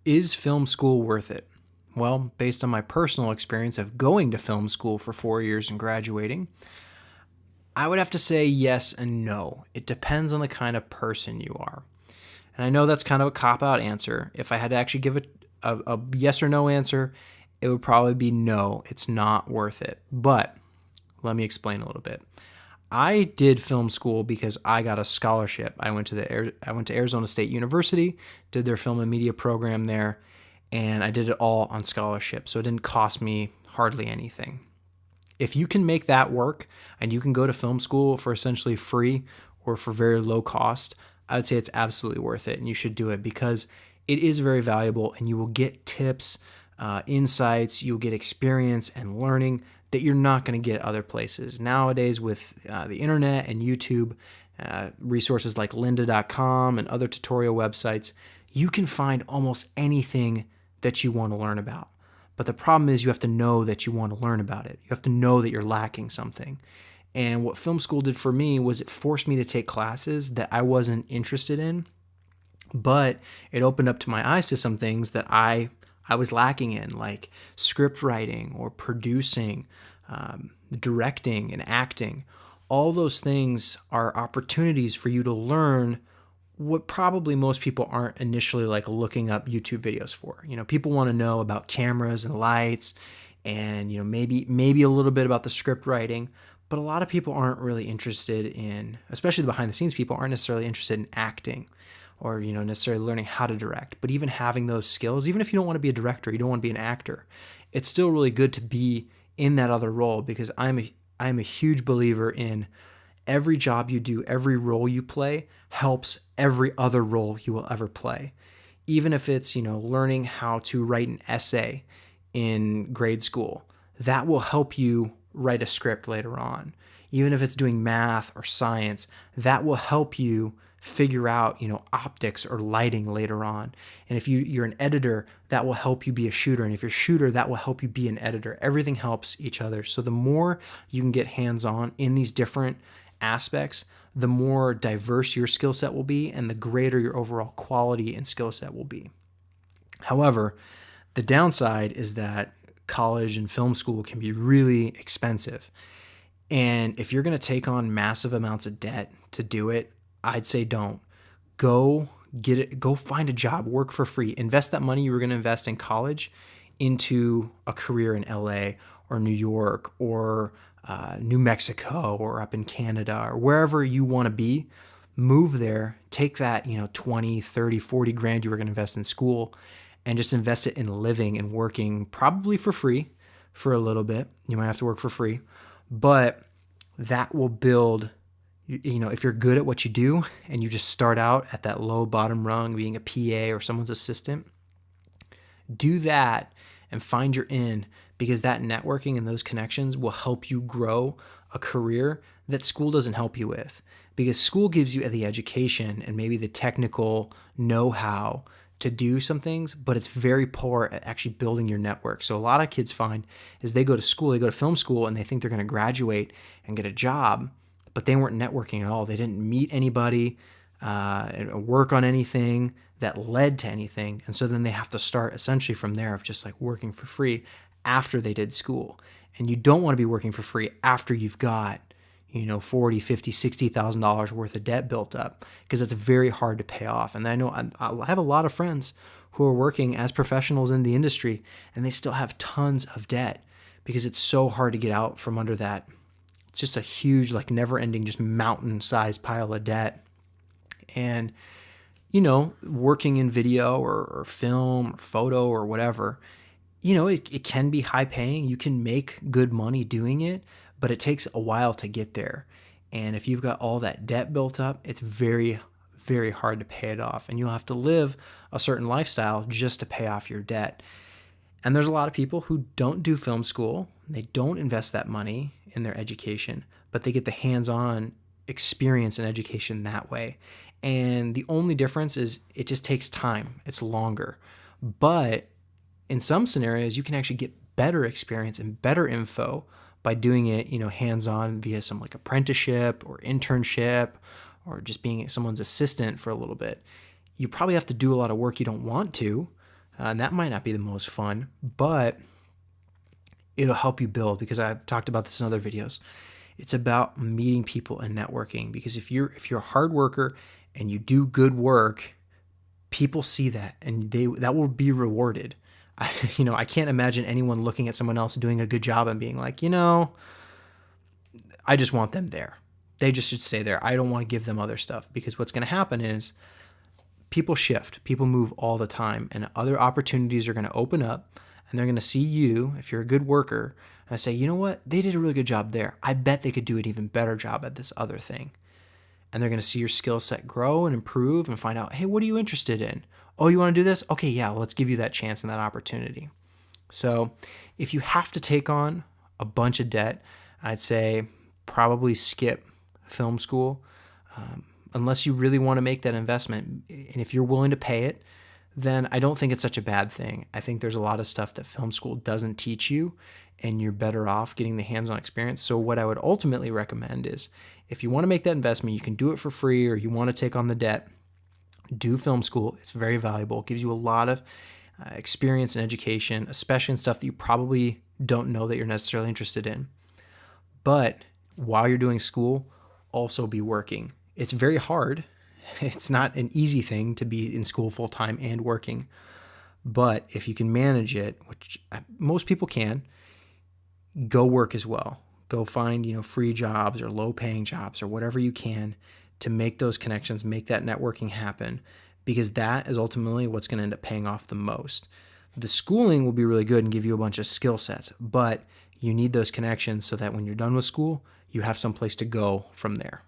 Is film school worth it? Well, based on my personal experience of going to film school for 4 years and graduating, I would have to say yes and no. It depends on the kind of person you are. And I know that's kind of a cop-out answer. If I had to actually give a yes or no answer, it would probably be no, it's not worth it. But let me explain a little bit. I did film school because I got a scholarship. I went to Arizona State University, did their film and media program there, and I did it all on scholarship. So it didn't cost me hardly anything. If you can make that work and you can go to film school for essentially free or for very low cost, I would say it's absolutely worth it and you should do it because it is very valuable and you will get tips, insights, you'll get experience and learning that you're not going to get other places. Nowadays with the internet and YouTube, resources like lynda.com and other tutorial websites, you can find almost anything that you want to learn about. But the problem is you have to know that you want to learn about it. You have to know that you're lacking something. And what film school did for me was it forced me to take classes that I wasn't interested in, but it opened up to my eyes to some things that I was lacking in, like script writing or producing, directing and acting. All those things are opportunities for you to learn what probably most people aren't initially like looking up YouTube videos for. People want to know about cameras and lights and, maybe a little bit about the script writing, but a lot of people aren't really interested in, especially the behind the scenes people aren't necessarily interested in acting or, necessarily learning how to direct. But even having those skills, even if you don't want to be a director, you don't want to be an actor, it's still really good to be in that other role because I'm a huge believer in every job you do, every role you play helps every other role you will ever play. Even if it's, learning how to write an essay in grade school, that will help you write a script later on. Even if it's doing math or science, that will help you figure out, optics or lighting later on. And if you're an editor, that will help you be a shooter. And if you're a shooter, that will help you be an editor. Everything helps each other. So the more you can get hands-on in these different aspects, the more diverse your skill set will be and the greater your overall quality and skill set will be. However, the downside is that college and film school can be really expensive. And if you're going to take on massive amounts of debt to do it, I'd say don't. Go get it. Go find a job, work for free. Invest that money you were going to invest in college into a career in LA or New York or New Mexico or up in Canada or wherever you want to be. Move there, take that, 20, 30, 40 grand you were going to invest in school and just invest it in living and working probably for free for a little bit. You might have to work for free, but that will build, if you're good at what you do and you just start out at that low bottom rung, being a PA or someone's assistant, do that and find your in, because that networking and those connections will help you grow a career that school doesn't help you with. Because school gives you the education and maybe the technical know-how to do some things, but it's very poor at actually building your network. So a lot of kids find is they go to film school and they think they're going to graduate and get a job, but they weren't networking at all. They didn't meet anybody, work on anything that led to anything. And so then they have to start essentially from there of just like working for free after they did school. And you don't want to be working for free after you've got, $40, $50, $60,000 worth of debt built up, because it's very hard to pay off. And I know I have a lot of friends who are working as professionals in the industry and they still have tons of debt because it's so hard to get out from under that. It's just a huge, like never ending, just mountain sized pile of debt. And, working in video or film or photo or whatever, it can be high paying. You can make good money doing it, but it takes a while to get there. And if you've got all that debt built up, it's very, very hard to pay it off. And you'll have to live a certain lifestyle just to pay off your debt. And there's a lot of people who don't do film school. They don't invest that money in their education, but they get the hands-on experience and education that way. And the only difference is it just takes time. It's longer. But in some scenarios, you can actually get better experience and better info by doing it, hands-on via some like apprenticeship or internship or just being someone's assistant for a little bit. You probably have to do a lot of work you don't want to, And that might not be the most fun, but it'll help you build, because I've talked about this in other videos. It's about meeting people and networking, because if you're a hard worker and you do good work, people see that and that will be rewarded. I can't imagine anyone looking at someone else doing a good job and being like, I just want them there. They just should stay there. I don't want to give them other stuff, because what's going to happen is people shift, people move all the time, and other opportunities are going to open up, and they're going to see you, if you're a good worker, and say, you know what, they did a really good job there. I bet they could do an even better job at this other thing. And they're going to see your skill set grow and improve and find out, hey, what are you interested in? Oh, you want to do this? Okay, yeah, let's give you that chance and that opportunity. So if you have to take on a bunch of debt, I'd say probably skip film school, unless you really want to make that investment. And if you're willing to pay it, then I don't think it's such a bad thing. I think there's a lot of stuff that film school doesn't teach you, and you're better off getting the hands-on experience. So what I would ultimately recommend is, if you want to make that investment, you can do it for free, or you want to take on the debt, do film school. It's very valuable. It gives you a lot of experience and education, especially in stuff that you probably don't know that you're necessarily interested in. But while you're doing school, also be working. It's very hard. It's not an easy thing to be in school full time and working. But if you can manage it, which most people can, go work as well. Go find, free jobs or low paying jobs or whatever you can to make those connections, make that networking happen, because that is ultimately what's going to end up paying off the most. The schooling will be really good and give you a bunch of skill sets, but you need those connections so that when you're done with school, you have some place to go from there.